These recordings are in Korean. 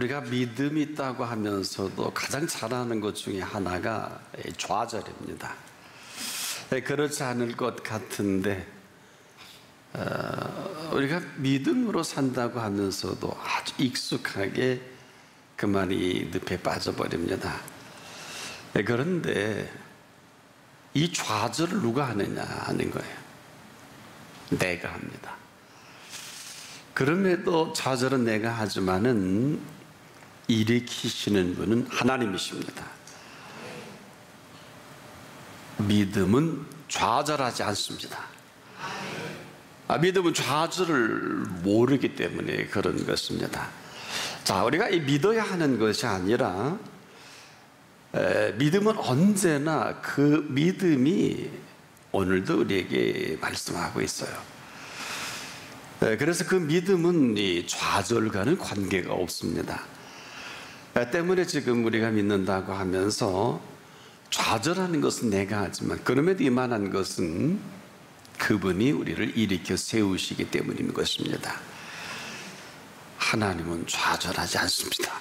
우리가 믿음이 있다고 하면서도 가장 잘하는 것 중에 하나가 좌절입니다. 그렇지 않을 것 같은데 우리가 믿음으로 산다고 하면서도 아주 익숙하게 그 말이 늪에 빠져버립니다. 그런데 이 좌절을 누가 하느냐 하는 거예요. 내가 합니다. 그럼에도 좌절은 내가 하지만은 일으키시는 분은 하나님이십니다. 믿음은 좌절하지 않습니다. 믿음은 좌절을 모르기 때문에 그런 것입니다. 자, 우리가 이 믿어야 하는 것이 아니라 믿음은 언제나 그 믿음이 오늘도 우리에게 말씀하고 있어요. 그래서 그 믿음은 이 좌절과는 관계가 없습니다. 때문에 지금 우리가 믿는다고 하면서 좌절하는 것은 내가 하지만 그럼에도 이만한 것은 그분이 우리를 일으켜 세우시기 때문인 것입니다. 하나님은 좌절하지 않습니다.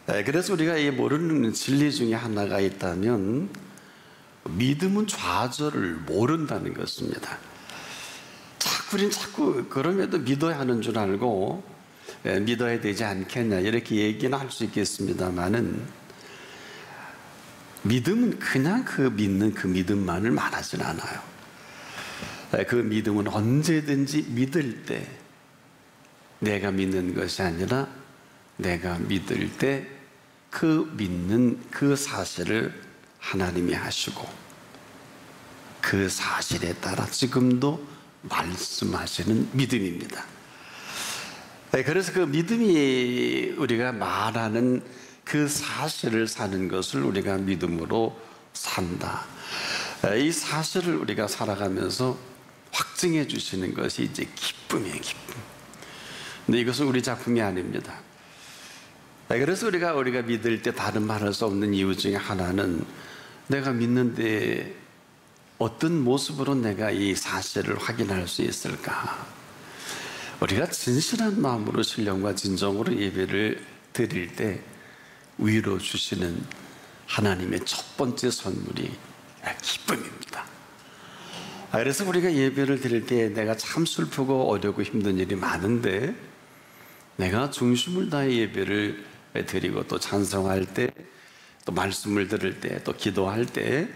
그래서 우리가 이 모르는 진리 중에 하나가 있다면 믿음은 좌절을 모른다는 것입니다. 우리는 자꾸 그럼에도 믿어야 하는 줄 알고 믿어야 되지 않겠냐 이렇게 얘기는 할 수 있겠습니다만은 믿음은 그냥 그 믿는 그 믿음만을 말하진 않아요. 그 믿음은 언제든지 믿을 때 내가 믿는 것이 아니라 내가 믿을 때 그 믿는 그 사실을 하나님이 하시고 그 사실에 따라 지금도 말씀하시는 믿음입니다. 그래서 그 믿음이 우리가 말하는 그 사실을 사는 것을 우리가 믿음으로 산다. 이 사실을 우리가 살아가면서 확증해 주시는 것이 이제 기쁨이에요, 기쁨. 근데 이것은 우리 작품이 아닙니다. 그래서 우리가 믿을 때 다른 말할 수 없는 이유 중에 하나는 내가 믿는데 어떤 모습으로 내가 이 사실을 확인할 수 있을까? 우리가 진실한 마음으로 신령과 진정으로 예배를 드릴 때 위로 주시는 하나님의 첫 번째 선물이 기쁨입니다. 그래서 우리가 예배를 드릴 때 내가 참 슬프고 어렵고 힘든 일이 많은데 내가 중심을 다해 예배를 드리고 또 찬송할 때 또 말씀을 들을 때 또 기도할 때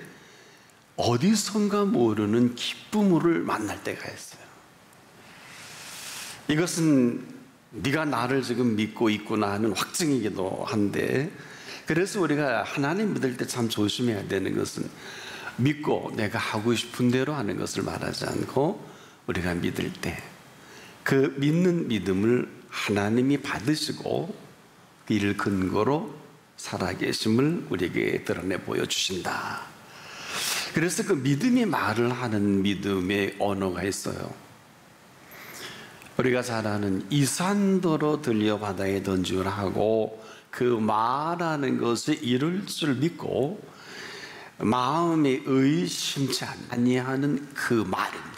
어디선가 모르는 기쁨을 만날 때가 있어요. 이것은 네가 나를 지금 믿고 있구나 하는 확증이기도 한데 그래서 우리가 하나님 믿을 때 참 조심해야 되는 것은 믿고 내가 하고 싶은 대로 하는 것을 말하지 않고 우리가 믿을 때 그 믿는 믿음을 하나님이 받으시고 이를 근거로 살아계심을 우리에게 드러내 보여주신다. 그래서 그 믿음이 말을 하는 믿음의 언어가 있어요. 우리가 잘 아는 이산더러 들려 바다에 던지라 하고 그 말하는 것이 이룰 줄 믿고 마음에 의심치 아니하는 그 말입니다.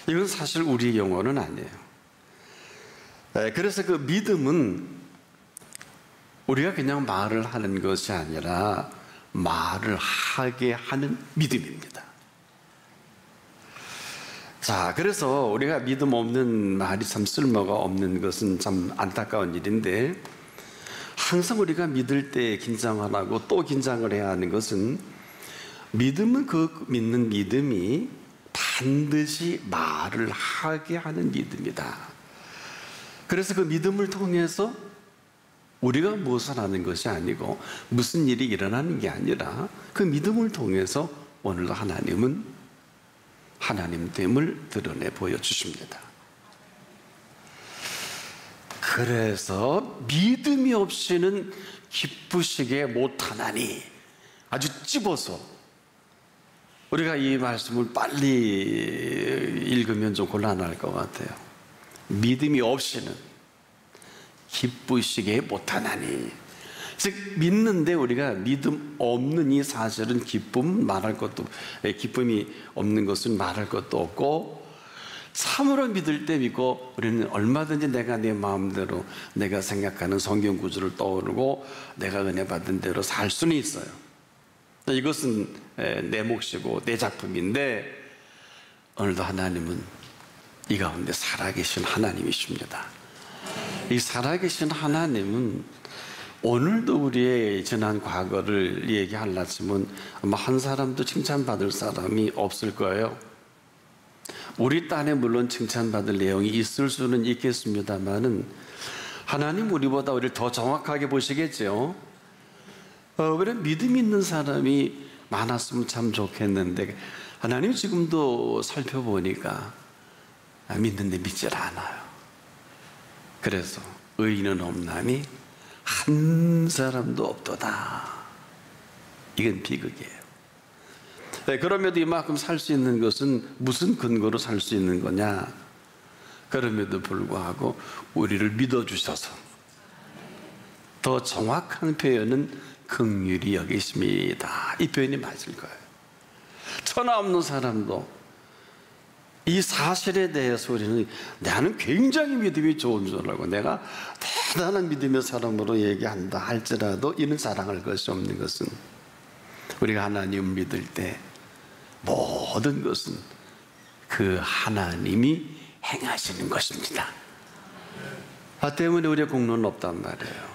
이건 사실 우리의 영어는 아니에요. 그래서 그 믿음은 우리가 그냥 말을 하는 것이 아니라 말을 하게 하는 믿음입니다. 자, 그래서 우리가 믿음 없는 말이 참 쓸모가 없는 것은 참 안타까운 일인데 항상 우리가 믿을 때 긴장을 하고 또 긴장을 해야 하는 것은 믿음은 그 믿는 믿음이 반드시 말을 하게 하는 믿음이다. 그래서 그 믿음을 통해서 우리가 무엇을 하는 것이 아니고 무슨 일이 일어나는 게 아니라 그 믿음을 통해서 오늘도 하나님은 하나님됨을 드러내 보여주십니다. 그래서 믿음이 없이는 기쁘시게 못하나니 아주 찝어서 우리가 이 말씀을 빨리 읽으면 좀 곤란할 것 같아요. 믿음이 없이는 기쁘시게 못하나니 즉 믿는데 우리가 믿음 없는 이 사실은 기쁨 말할 것도 기쁨이 없는 것은 말할 것도 없고 참으로 믿을 때 믿고 우리는 얼마든지 내가 내 마음대로 내가 생각하는 성경 구절을 떠오르고 내가 은혜 받은 대로 살 수는 있어요. 이것은 내 몫이고 내 작품인데 오늘도 하나님은 이 가운데 살아계신 하나님이십니다. 이 살아계신 하나님은 오늘도 우리의 지난 과거를 얘기하려면 아마 한 사람도 칭찬받을 사람이 없을 거예요. 우리 딴에 물론 칭찬받을 내용이 있을 수는 있겠습니다만은 하나님 우리보다 우리를 더 정확하게 보시겠죠. 그래 믿음 있는 사람이 많았으면 참 좋겠는데 하나님 지금도 살펴보니까 믿는데 믿질 않아요. 그래서 의인은 없나니 한 사람도 없도다. 이건 비극이에요. 그럼에도 이만큼 살 수 있는 것은 무슨 근거로 살 수 있는 거냐? 그럼에도 불구하고 우리를 믿어주셔서, 더 정확한 표현은 긍휼히 여기십니다. 이 표현이 맞을 거예요. 천하 없는 사람도 이 사실에 대해서 우리는 나는 굉장히 믿음이 좋은 줄 알고 내가 대단한 믿음의 사람으로 얘기한다 할지라도 이는 자랑할 것이 없는 것은 우리가 하나님을 믿을 때 모든 것은 그 하나님이 행하시는 것입니다. 때문에 우리의 공로는 없단 말이에요.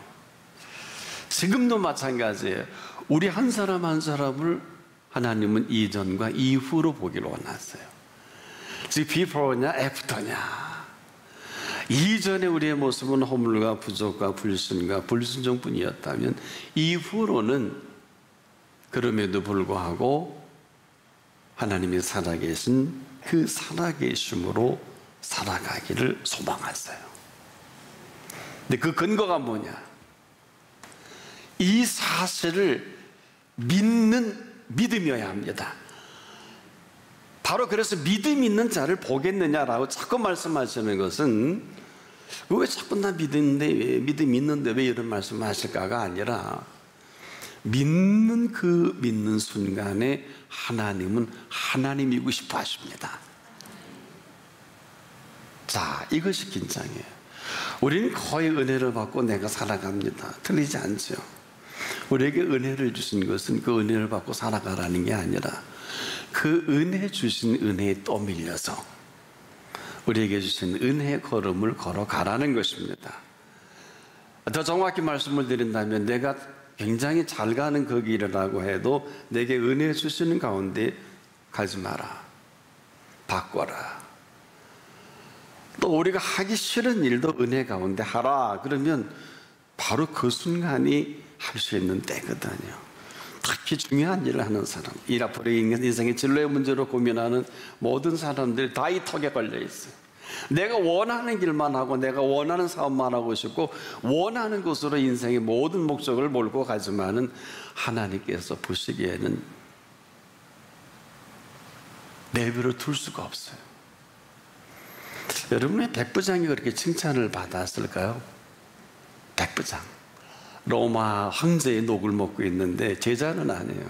지금도 마찬가지예요. 우리 한 사람 한 사람을 하나님은 이전과 이후로 보기를 원하세요. 즉 before냐 after냐. 이전에 우리의 모습은 허물과 부족과 불신과 불순종뿐이었다면 이후로는 그럼에도 불구하고 하나님이 살아계신 그 살아계심으로 살아가기를 소망하세요. 근데 그 근거가 뭐냐? 이 사실을 믿는 믿음이어야 합니다. 바로 그래서 믿음 있는 자를 보겠느냐라고 자꾸 말씀하시는 것은 왜 자꾸 나 믿는데 왜 믿음 있는데 왜 이런 말씀을 하실까가 아니라 믿는 그 믿는 순간에 하나님은 하나님이고 싶어 하십니다. 자, 이것이 긴장이에요. 우리는 거의 은혜를 받고 내가 살아갑니다. 틀리지 않죠. 우리에게 은혜를 주신 것은 그 은혜를 받고 살아가라는 게 아니라 그 은혜 주신 은혜에 떠밀려서 우리에게 주신 은혜의 걸음을 걸어가라는 것입니다. 더 정확히 말씀을 드린다면 내가 굉장히 잘 가는 그 길이라고 해도 내게 은혜 주시는 가운데 가지 마라. 바꿔라. 또 우리가 하기 싫은 일도 은혜 가운데 하라. 그러면 바로 그 순간이 할 수 있는 때거든요. 특히 중요한 일을 하는 사람, 일 앞으로 인생의 진로의 문제로 고민하는 모든 사람들이 다 이 턱에 걸려 있어요. 내가 원하는 길만 하고 내가 원하는 사업만 하고 싶고 원하는 곳으로 인생의 모든 목적을 몰고 가지만은 하나님께서 보시기에는 내버려 둘 수가 없어요. 여러분의 백부장이 그렇게 칭찬을 받았을까요? 백부장, 로마 황제의 녹을 먹고 있는데 제자는 아니에요.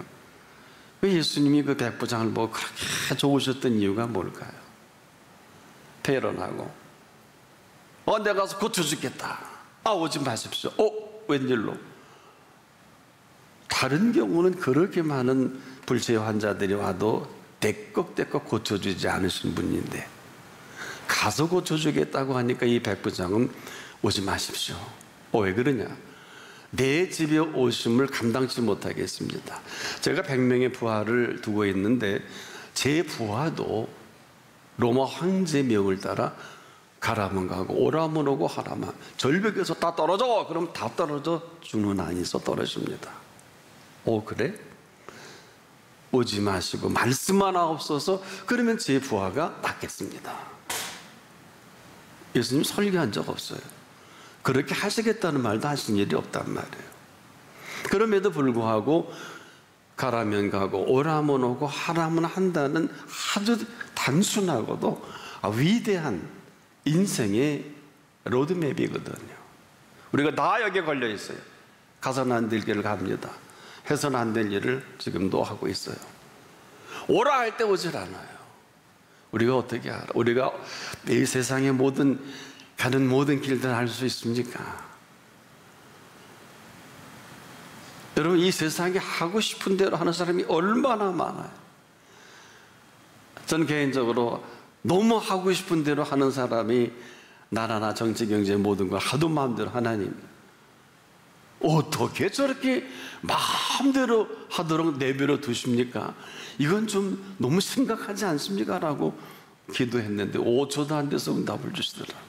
왜 예수님이 그 백부장을 보고 그렇게 좋으셨던 이유가 뭘까요? 배런하고 내가 가서 고쳐주겠다. 오지 마십시오. 웬일로? 다른 경우는 그렇게 많은 불치의 환자들이 와도 떼꺽떼꺽 고쳐주지 않으신 분인데 가서 고쳐주겠다고 하니까 이 백부장은 오지 마십시오. 왜 그러냐? 내 집에 오심을 감당치 못하겠습니다. 제가 100명의 부하를 두고 있는데 제 부하도 로마 황제 명을 따라 가라면 가고 오라면 오고 하라면 절벽에서 다 떨어져. 그럼 다 떨어져 주는 안에서 떨어집니다. 그래? 오지 마시고 말씀 하나 없어서 그러면 제 부하가 낫겠습니다. 예수님 설교한 적 없어요. 그렇게 하시겠다는 말도 하신 일이 없단 말이에요. 그럼에도 불구하고 가라면 가고 오라면 오고 하라면 한다는 아주 단순하고도 위대한 인생의 로드맵이거든요. 우리가 다 여기에 걸려 있어요. 가서는 안 될 길을 갑니다. 해서는 안 될 일을 지금도 하고 있어요. 오라 할 때 오질 않아요. 우리가 어떻게 알아? 우리가 이 세상의 가는 모든 길들을 알 수 있습니까? 여러분, 이 세상에 하고 싶은 대로 하는 사람이 얼마나 많아요. 저는 개인적으로 너무 하고 싶은 대로 하는 사람이 나라나 정치, 경제 모든 걸 하도 마음대로 하나님 어떻게 저렇게 마음대로 하도록 내버려 두십니까? 이건 좀 너무 심각하지 않습니까? 라고 기도했는데 5초도 안 돼서 응답을 주시더라고요.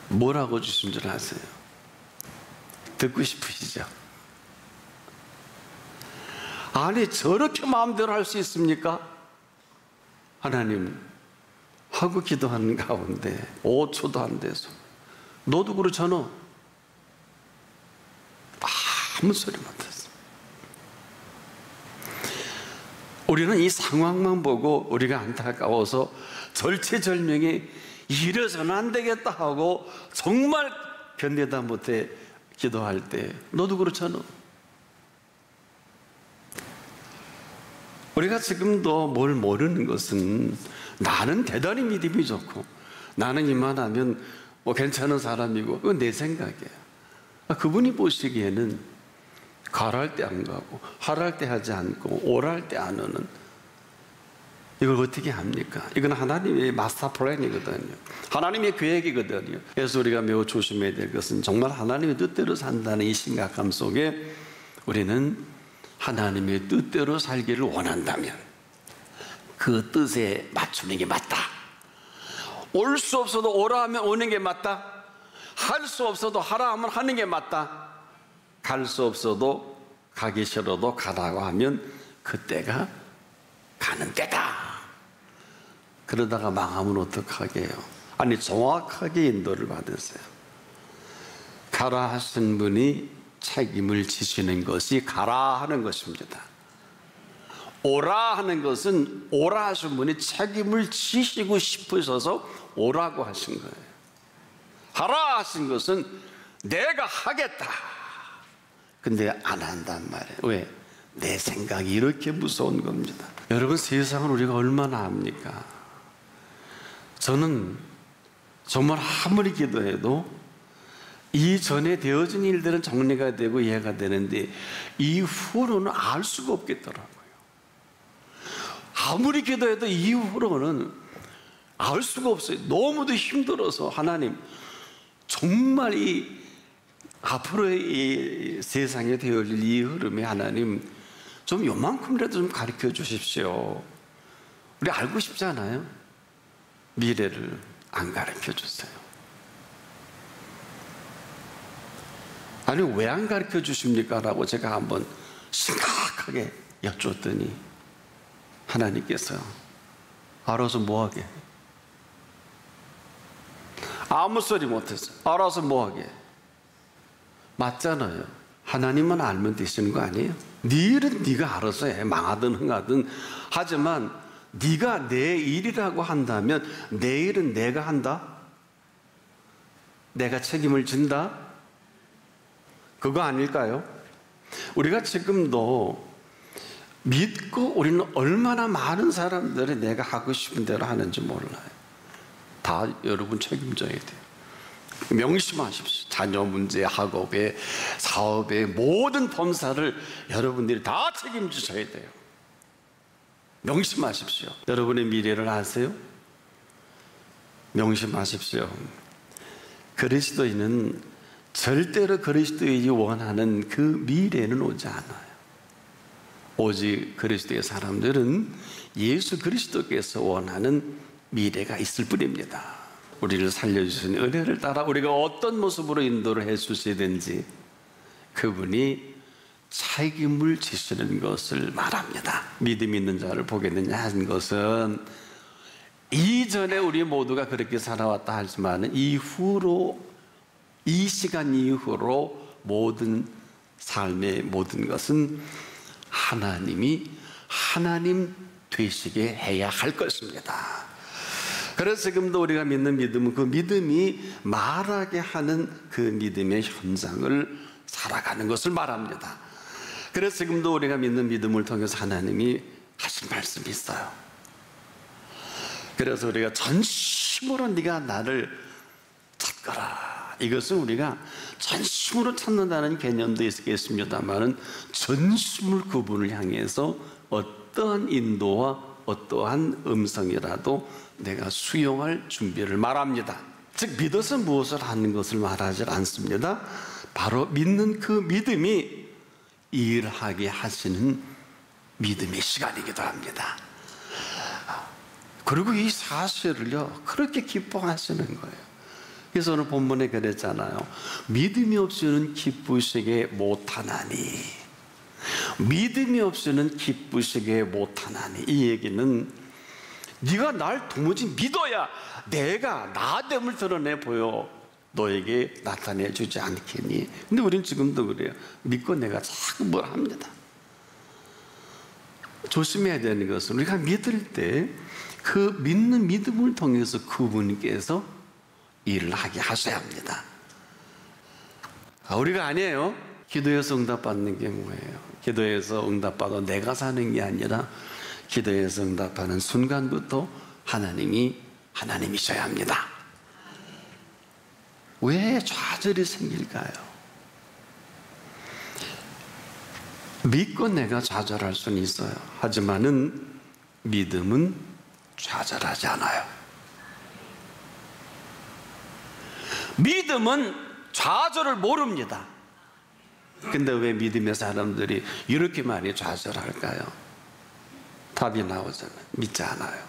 뭐라고 주신 줄 아세요? 듣고 싶으시죠? 아니, 저렇게 마음대로 할 수 있습니까? 하나님, 하고 기도하는 가운데 5초도 안 돼서 너도 그렇잖아. 아무 소리 못했어. 우리는 이 상황만 보고 우리가 안타까워서 절체절명에 이래서는 안 되겠다 하고 정말 견디다 못해 기도할 때 너도 그렇잖아. 우리가 지금도 뭘 모르는 것은 나는 대단히 믿음이 좋고 나는 이만하면 뭐 괜찮은 사람이고 그건 내 생각이야. 그분이 보시기에는 가랄 때 안 가고 하랄 때 하지 않고 오랄 때 안 오는, 이걸 어떻게 합니까? 이건 하나님의 마스터 플랜이거든요. 하나님의 계획이거든요. 그래서 우리가 매우 조심해야 될 것은 정말 하나님의 뜻대로 산다는 이 심각함 속에 우리는 하나님의 뜻대로 살기를 원한다면 그 뜻에 맞추는 게 맞다. 올 수 없어도 오라 하면 오는 게 맞다. 할 수 없어도 하라 하면 하는 게 맞다. 갈 수 없어도 가기 싫어도 가라고 하면 그때가 가는 때다. 그러다가 망하면 어떡하게요? 아니, 정확하게 인도를 받으세요. 가라 하신 분이 책임을 지시는 것이 가라 하는 것입니다. 오라 하는 것은 오라 하신 분이 책임을 지시고 싶으셔서 오라고 하신 거예요. 하라 하신 것은 내가 하겠다. 근데 안 한단 말이에요. 왜? 내 생각이 이렇게 무서운 겁니다. 여러분, 세상은 우리가 얼마나 압니까? 저는 정말 아무리 기도해도 이전에 되어진 일들은 정리가 되고 이해가 되는데 이후로는 알 수가 없겠더라고요. 아무리 기도해도 이후로는 알 수가 없어요. 너무도 힘들어서 하나님, 정말 이 앞으로의 이 세상에 되어질 이 흐름에 하나님 좀 요만큼이라도 좀 가르쳐 주십시오. 우리 알고 싶잖아요. 미래를 안 가르쳐 주세요. 아니, 왜 안 가르쳐 주십니까? 라고 제가 한번 심각하게 여쭈었더니 하나님께서 알아서 뭐하게, 아무 소리 못했어요. 알아서 뭐하게. 맞잖아요. 하나님만 알면 되시는 거 아니에요? 네 일은 네가 알아서 해. 망하든 흥하든. 하지만 네가 내 일이라고 한다면 내 일은 내가 한다? 내가 책임을 진다? 그거 아닐까요? 우리가 지금도 믿고 우리는 얼마나 많은 사람들이 내가 하고 싶은 대로 하는지 몰라요. 다 여러분 책임져야 돼요. 명심하십시오. 자녀 문제, 학업에, 사업에 모든 범사를 여러분들이 다 책임지셔야 돼요. 명심하십시오. 여러분의 미래를 아세요? 명심하십시오. 그리스도인은 절대로 그리스도인이 원하는 그 미래는 오지 않아요. 오직 그리스도의 사람들은 예수 그리스도께서 원하는 미래가 있을 뿐입니다. 우리를 살려주신 은혜를 따라 우리가 어떤 모습으로 인도를 해주시든지 그분이 책임을 지시는 것을 말합니다. 믿음 있는 자를 보겠느냐 하는 것은 이전에 우리 모두가 그렇게 살아왔다 하지만 이후로, 이 시간 이후로 모든 삶의 모든 것은 하나님이 하나님 되시게 해야 할 것입니다. 그래서 지금도 우리가 믿는 믿음은 그 믿음이 말하게 하는 그 믿음의 현장을 살아가는 것을 말합니다. 그래서 지금도 우리가 믿는 믿음을 통해서 하나님이 하시는 하신 말씀이 있어요. 그래서 우리가 전심으로 네가 나를 찾거라. 이것은 우리가 전심으로 찾는다는 개념도 있겠습니다만은 전심을 그분을 향해서 어떠한 인도와 어떠한 음성이라도 내가 수용할 준비를 말합니다. 즉 믿어서 무엇을 하는 것을 말하지 않습니다. 바로 믿는 그 믿음이 일하게 하시는 믿음의 시간이기도 합니다. 그리고 이 사실을요 그렇게 기뻐하시는 거예요. 그래서 오늘 본문에 그랬잖아요. 믿음이 없이는 기쁘시게 못하나니, 믿음이 없이는 기쁘시게 못하나니. 이 얘기는 네가 날 도무지 믿어야 내가 나됨을 드러내 보여 너에게 나타내 주지 않겠니? 근데 우린 지금도 그래요. 믿고 내가 자꾸 뭘 합니다. 조심해야 되는 것은 우리가 믿을 때 그 믿는 믿음을 통해서 그분께서 일을 하게 하셔야 합니다. 우리가 아니에요. 기도해서 응답받는 게 뭐예요? 기도해서 응답받아 내가 사는 게 아니라 기도해서 응답하는 순간부터 하나님이셔야 합니다. 왜 좌절이 생길까요? 믿고 내가 좌절할 수는 있어요. 하지만은 믿음은 좌절하지 않아요. 믿음은 좌절을 모릅니다. 근데 왜 믿음의 사람들이 이렇게 많이 좌절할까요? 답이 나오잖아요. 믿지 않아요.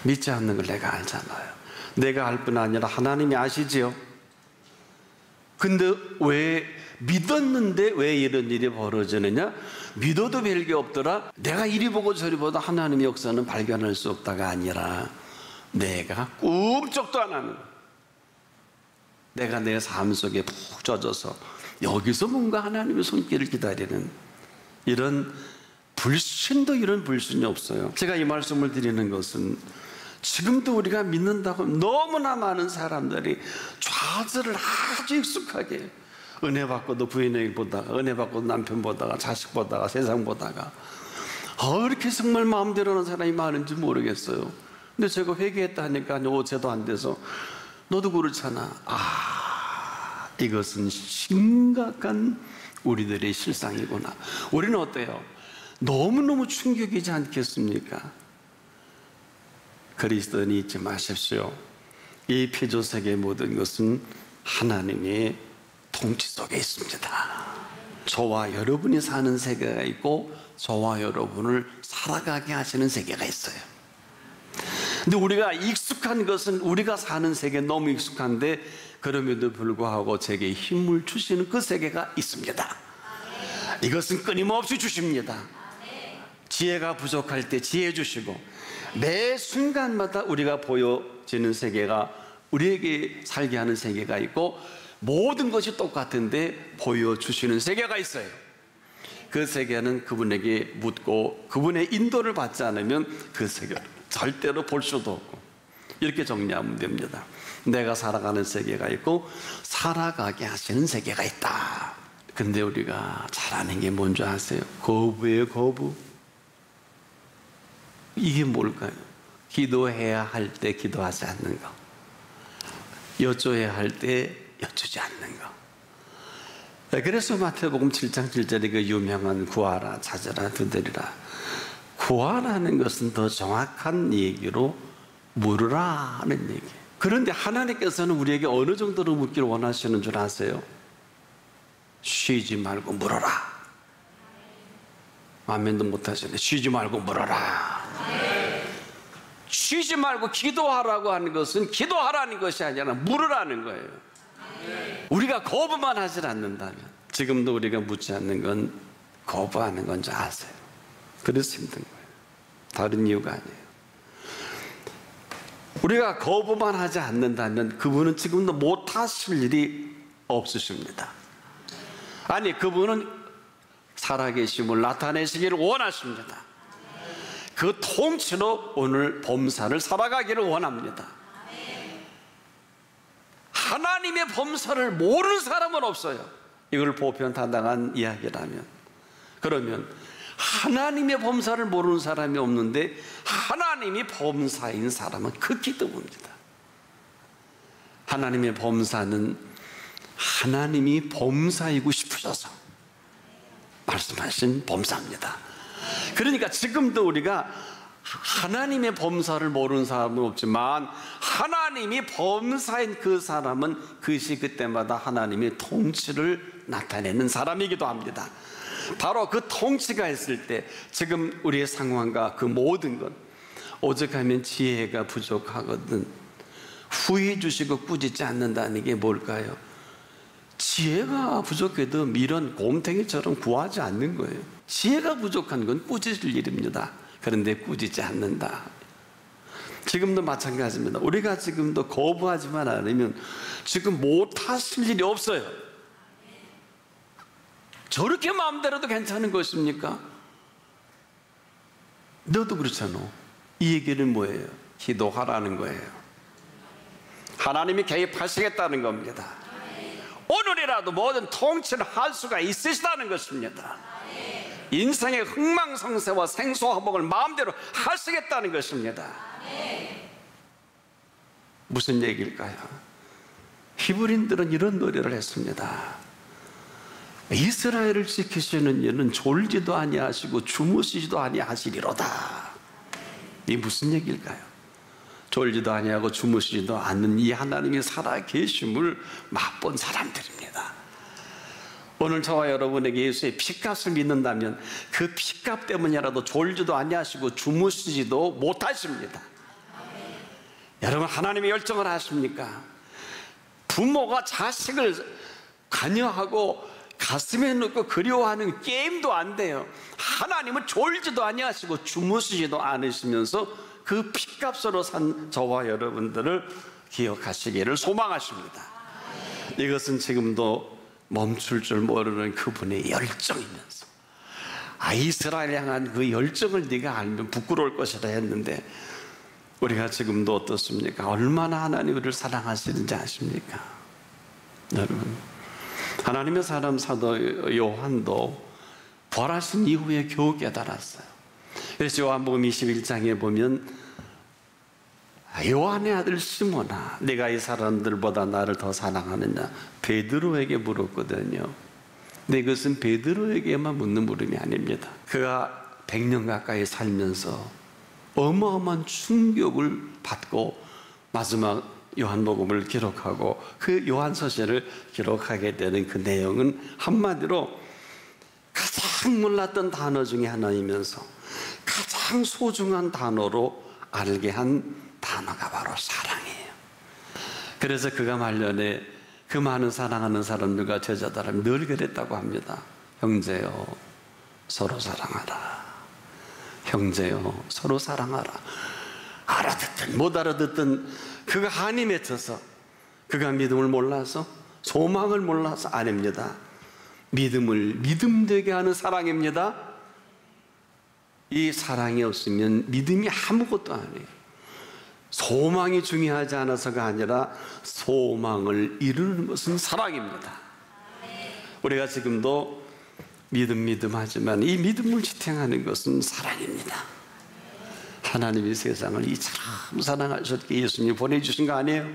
믿지 않는 걸 내가 알잖아요. 내가 알 뿐 아니라 하나님이 아시지요. 근데 왜 믿었는데 왜 이런 일이 벌어지느냐? 믿어도 별게 없더라. 내가 이리 보고 저리 보다 하나님의 역사는 발견할 수 없다가 아니라 내가 꿈쩍도 안 하는, 내가 내 삶 속에 푹 젖어서 여기서 뭔가 하나님의 손길을 기다리는 이런 불신도 이런 불신이 없어요. 제가 이 말씀을 드리는 것은 지금도 우리가 믿는다고 너무나 많은 사람들이 좌절을 아주 익숙하게, 은혜 받고도 부인에게 보다가, 은혜 받고도 남편 보다가, 자식 보다가, 세상 보다가 이렇게 정말 마음대로 하는 사람이 많은지 모르겠어요. 근데 제가 회개했다 하니까 어제도 안 돼서 너도 그렇잖아. 이것은 심각한 우리들의 실상이구나. 우리는 어때요? 너무너무 충격이지 않겠습니까? 그리스도인이 잊지 마십시오. 이 피조세계의 모든 것은 하나님의 통치 속에 있습니다. 저와 여러분이 사는 세계가 있고 저와 여러분을 살아가게 하시는 세계가 있어요. 근데 우리가 익숙한 것은 우리가 사는 세계에 너무 익숙한데 그럼에도 불구하고 제게 힘을 주시는 그 세계가 있습니다. 이것은 끊임없이 주십니다. 지혜가 부족할 때 지혜 주시고 매 순간마다 우리가 보여지는 세계가, 우리에게 살게 하는 세계가 있고 모든 것이 똑같은데 보여주시는 세계가 있어요. 그 세계는 그분에게 묻고 그분의 인도를 받지 않으면 그 세계를 절대로 볼 수도 없고, 이렇게 정리하면 됩니다. 내가 살아가는 세계가 있고 살아가게 하시는 세계가 있다. 근데 우리가 잘하는 게 뭔지 아세요? 거부예요, 거부. 이게 뭘까요? 기도해야 할 때 기도하지 않는 거, 여쭤야 할 때 여쭈지 않는 거. 그래서 마태복음 7장 7절에 그 유명한 구하라, 찾으라, 두드리라. 구하라는 것은 더 정확한 얘기로 물으라 하는 얘기. 그런데 하나님께서는 우리에게 어느 정도로 묻기를 원하시는 줄 아세요? 쉬지 말고 물어라. 아멘도 못하시네. 쉬지 말고 물어라. 쉬지 말고 기도하라고 하는 것은 기도하라는 것이 아니라 물으라는 거예요. 우리가 거부만 하질 않는다면, 지금도 우리가 묻지 않는 건 거부하는 건지 아세요? 그래서 힘든 거예요. 다른 이유가 아니에요. 우리가 거부만 하지 않는다면 그분은 지금도 못하실 일이 없으십니다. 아니, 그분은 살아계심을 나타내시기를 원하십니다. 그 통치로 오늘 범사를 살아가기를 원합니다. 하나님의 범사를 모르는 사람은 없어요. 이걸 보편타당한 이야기라면. 그러면 하나님의 범사를 모르는 사람이 없는데 하나님이 범사인 사람은 극히 드뭅니다. 하나님의 범사는 하나님이 범사이고 싶으셔서 말씀하신 범사입니다. 그러니까 지금도 우리가 하나님의 범사를 모르는 사람은 없지만 하나님이 범사인 그 사람은 그 시그때마다 하나님의 통치를 나타내는 사람이기도 합니다. 바로 그 통치가 있을 때 지금 우리의 상황과 그 모든 것, 오죽하면 지혜가 부족하거든 후회 주시고 꾸짖지 않는다는 게 뭘까요? 지혜가 부족해도 밀은 곰탱이처럼 구하지 않는 거예요. 지혜가 부족한 건 꾸짖을 일입니다. 그런데 꾸짖지 않는다. 지금도 마찬가지입니다. 우리가 지금도 거부하지만 않으면 지금 못하실 일이 없어요. 저렇게 마음대로도 괜찮은 것입니까? 너도 그렇잖아. 이 얘기는 뭐예요? 기도하라는 거예요. 하나님이 개입하시겠다는 겁니다. 오늘이라도 모든 통치를 할 수가 있으시다는 것입니다. 인생의 흥망성쇠와 생소화복을 마음대로 하시겠다는 것입니다. 무슨 얘기일까요? 히브리인들은 이런 노래를 했습니다. 이스라엘을 지키시는 이는 졸지도 아니하시고 주무시지도 아니하시리로다. 이게 무슨 얘기일까요? 졸지도 아니하고 주무시지도 않는 이 하나님이 살아계심을 맛본 사람들입니다. 오늘 저와 여러분에게 예수의 피값을 믿는다면 그 피값 때문이라도 졸지도 아니하시고 주무시지도 못하십니다. 여러분, 하나님의 열정을 아십니까? 부모가 자식을 관여하고 가슴에 넣고 그리워하는 게임도 안 돼요. 하나님은 졸지도 아니하시고 주무시지도 않으시면서 그 피값으로 산 저와 여러분들을 기억하시기를 소망하십니다. 이것은 지금도 멈출 줄 모르는 그분의 열정이면서 이스라엘 향한 그 열정을 네가 알면 부끄러울 것이라 했는데 우리가 지금도 어떻습니까? 얼마나 하나님 우리를 사랑하시는지 아십니까? 여러분, 하나님의 사람 사도 요한도 부활하신 이후에 겨우 깨달았어요. 그래서 요한복음 21장에 보면 요한의 아들 시몬아, 내가 이 사람들보다 나를 더 사랑하느냐 베드로에게 물었거든요. 근데 이것은 베드로에게만 묻는 물음이 아닙니다. 그가 100년 가까이 살면서 어마어마한 충격을 받고 마지막 요한복음을 기록하고 그 요한서신을 기록하게 되는 그 내용은 한마디로 가장 몰랐던 단어 중에 하나이면서 가장 소중한 단어로 알게 한 단어가 바로 사랑이에요. 그래서 그가 말년에 그 많은 사랑하는 사람들과 제자들은 늘 그랬다고 합니다. 형제여 서로 사랑하라. 형제여 서로 사랑하라. 알아듣든 못 알아듣든 그가 한이 맺혀서 그가 믿음을 몰라서 소망을 몰라서 아닙니다. 믿음을 믿음되게 하는 사랑입니다. 이 사랑이 없으면 믿음이 아무것도 아니에요. 소망이 중요하지 않아서가 아니라 소망을 이루는 것은 사랑입니다. 우리가 지금도 믿음 하지만 이 믿음을 지탱하는 것은 사랑입니다. 하나님이 세상을 이처럼 사랑하셨기에 예수님이 보내주신 거 아니에요?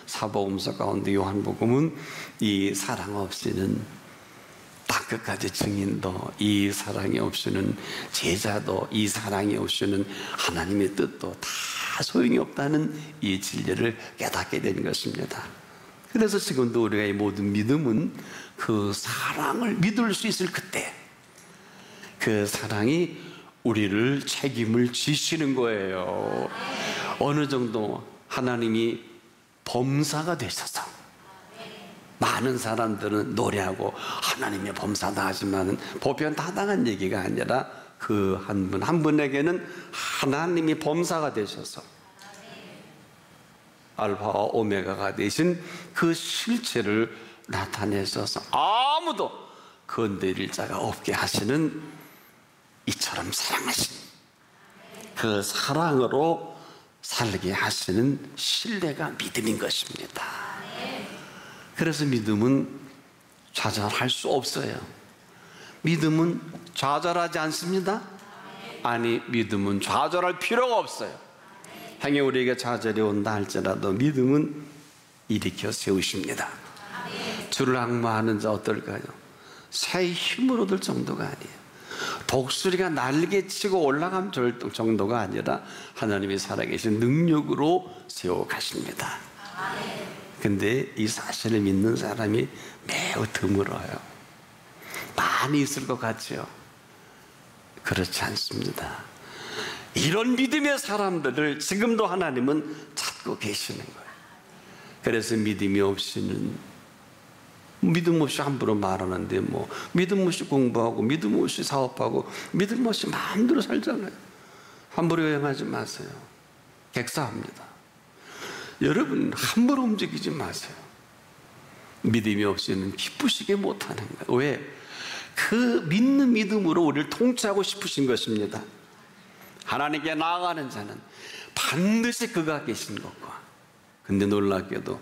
사복음서 가운데 요한복음은 이 사랑 없이는 땅끝까지 증인도, 이 사랑이 없이는 제자도, 이 사랑이 없이는 하나님의 뜻도 다 소용이 없다는 이 진리를 깨닫게 된 것입니다. 그래서 지금도 우리가 이 모든 믿음은 그 사랑을 믿을 수 있을 그때 그 사랑이 우리를 책임을 지시는 거예요. 어느 정도 하나님이 범사가 되셔서 많은 사람들은 노래하고 하나님의 범사다 하지만 보편 타당한 얘기가 아니라 그 한 분 한 분에게는 하나님이 범사가 되셔서 알파와 오메가가 되신 그 실체를 나타내셔서 아무도 건드릴 자가 없게 하시는 이처럼 사랑하신 그 사랑으로 살게 하시는 신뢰가 믿음인 것입니다. 그래서 믿음은 좌절할 수 없어요. 믿음은 좌절하지 않습니다. 아니, 믿음은 좌절할 필요가 없어요. 행여 우리에게 좌절이 온다 할지라도 믿음은 일으켜 세우십니다. 주를 앙마하는 자 어떨까요? 새의 힘을 얻을 정도가 아니에요. 독수리가 날개치고 올라가면 좋을 정도가 아니라 하나님이 살아계신 능력으로 세워가십니다. 근데 이 사실을 믿는 사람이 매우 드물어요. 많이 있을 것 같죠? 그렇지 않습니다. 이런 믿음의 사람들을 지금도 하나님은 찾고 계시는 거예요. 그래서 믿음이 없이는, 믿음 없이 함부로 말하는데 뭐 믿음 없이 공부하고 믿음 없이 사업하고 믿음 없이 마음대로 살잖아요. 함부로 여행하지 마세요. 객사합니다. 여러분, 함부로 움직이지 마세요. 믿음이 없이는 기쁘시게 못하는 거예요. 왜? 그 믿는 믿음으로 우리를 통치하고 싶으신 것입니다. 하나님께 나아가는 자는 반드시 그가 계신 것과, 근데 놀랍게도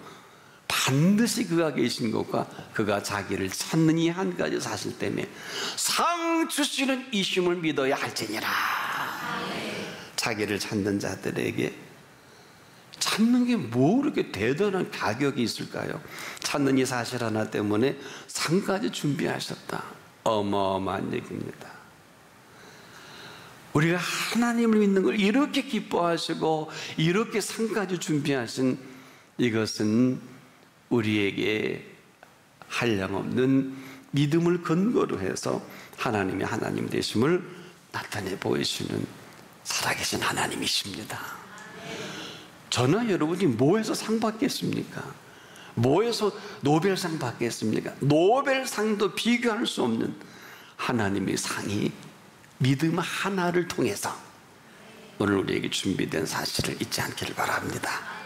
반드시 그가 계신 것과 그가 자기를 찾는 이 한 가지 사실 때문에 상 주시는 이심을 믿어야 할지니라. 자기를 찾는 자들에게 찾는 게 뭐 그렇게 대단한 가격이 있을까요? 찾는 이 사실 하나 때문에 상까지 준비하셨다. 어마어마한 얘기입니다. 우리가 하나님을 믿는 걸 이렇게 기뻐하시고 이렇게 상까지 준비하신 이것은 우리에게 한량없는 믿음을 근거로 해서 하나님이 하나님 되심을 나타내 보이시는 살아계신 하나님이십니다. 저나 여러분이 뭐해서 상 받겠습니까? 뭐해서 노벨상 받겠습니까? 노벨상도 비교할 수 없는 하나님의 상이 믿음 하나를 통해서 오늘 우리에게 준비된 사실을 잊지 않기를 바랍니다.